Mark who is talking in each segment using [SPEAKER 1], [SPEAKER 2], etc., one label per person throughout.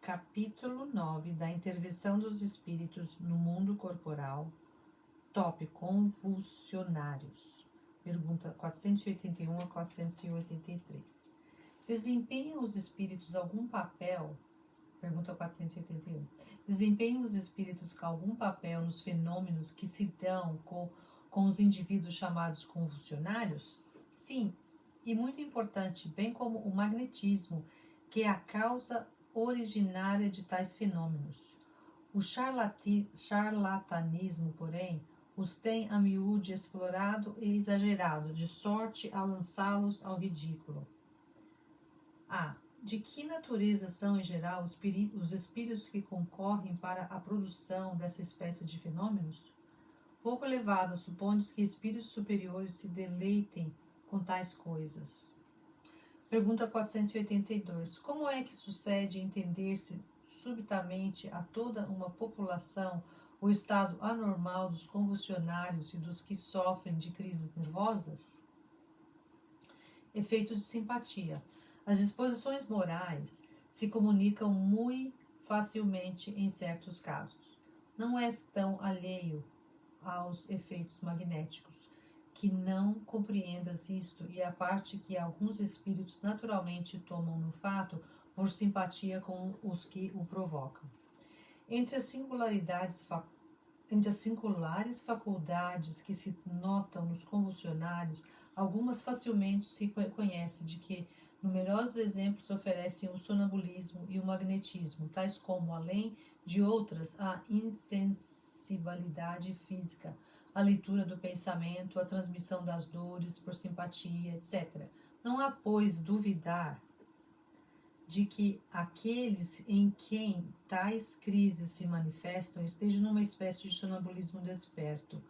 [SPEAKER 1] Capítulo 9 da intervenção dos espíritos no mundo corporal. Tópico: convulsionários. Pergunta 481 a 483. Desempenham os espíritos algum papel? Pergunta 481. Desempenham os espíritos algum papel nos fenômenos que se dão com os indivíduos chamados convulsionários? Sim, e muito importante, bem como o magnetismo, que é a causa originária de tais fenômenos. O charlatanismo, porém, os tem a miúde explorado e exagerado, de sorte a lançá-los ao ridículo. A. De que natureza são, em geral, os espíritos que concorrem para a produção dessa espécie de fenômenos? Pouco elevada, supõe-se que espíritos superiores se deleitem com tais coisas. Pergunta 482. Como é que sucede entender-se subitamente a toda uma população o estado anormal dos convulsionários e dos que sofrem de crises nervosas? Efeito de simpatia. As disposições morais se comunicam muito facilmente em certos casos. Não és tão alheio aos efeitos magnéticos, que não compreendas isto, e a parte que alguns espíritos naturalmente tomam no fato por simpatia com os que o provocam. Entre as singulares faculdades que se notam nos convulsionários, algumas facilmente se conhece de que numerosos exemplos oferecem o sonambulismo e o magnetismo, tais como, além de outras, a insensibilidade física, a leitura do pensamento, a transmissão das dores por simpatia, etc. Não há, pois, duvidar de que aqueles em quem tais crises se manifestam estejam numa espécie de sonambulismo desperto,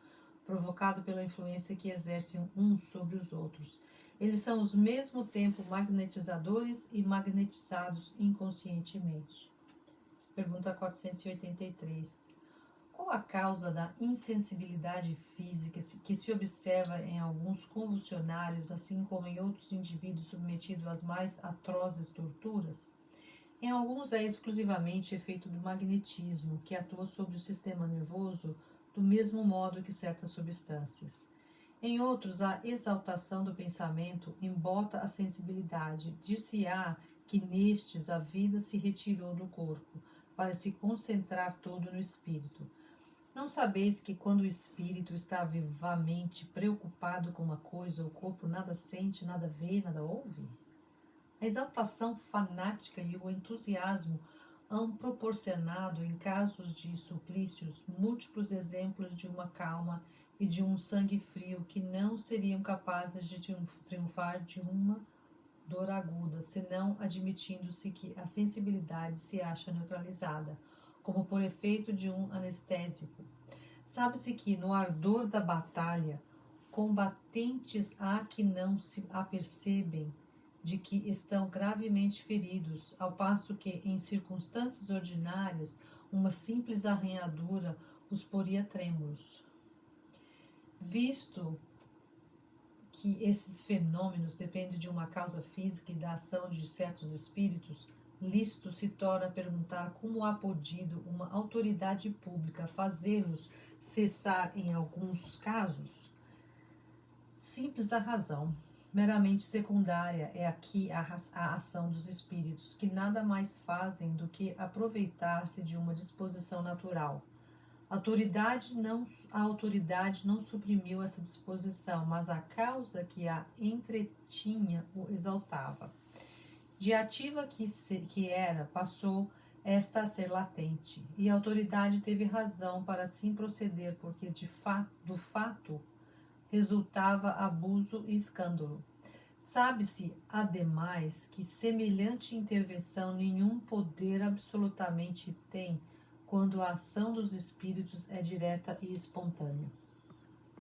[SPEAKER 1] provocado pela influência que exercem uns sobre os outros. Eles são ao mesmo tempo magnetizadores e magnetizados inconscientemente. Pergunta 483. Qual a causa da insensibilidade física que se observa em alguns convulsionários, assim como em outros indivíduos submetidos às mais atrozes torturas? Em alguns é exclusivamente efeito do magnetismo, que atua sobre o sistema nervoso do mesmo modo que certas substâncias. Em outros, a exaltação do pensamento embota a sensibilidade. Dir-se-á que nestes a vida se retirou do corpo, para se concentrar todo no espírito. Não sabeis que quando o espírito está vivamente preocupado com uma coisa, o corpo nada sente, nada vê, nada ouve? A exaltação fanática e o entusiasmo hão proporcionado, em casos de suplícios, múltiplos exemplos de uma calma e de um sangue frio que não seriam capazes de triunfar de uma dor aguda, senão admitindo-se que a sensibilidade se acha neutralizada, como por efeito de um anestésico. Sabe-se que, no ardor da batalha, combatentes há que não se apercebem de que estão gravemente feridos, ao passo que, em circunstâncias ordinárias, uma simples arranhadura os poria trêmulos. Visto que esses fenômenos dependem de uma causa física e da ação de certos espíritos, lícito se torna perguntar como há podido uma autoridade pública fazê-los cessar em alguns casos. Simples a razão, meramente secundária é aqui a ação dos espíritos, que nada mais fazem do que aproveitar-se de uma disposição natural. A autoridade não suprimiu essa disposição, mas a causa que a entretinha o exaltava. De ativa que era, passou esta a ser latente, e a autoridade teve razão para assim proceder, porque do fato resultava abuso e escândalo. Sabe-se, ademais, que semelhante intervenção nenhum poder absolutamente tem quando a ação dos espíritos é direta e espontânea.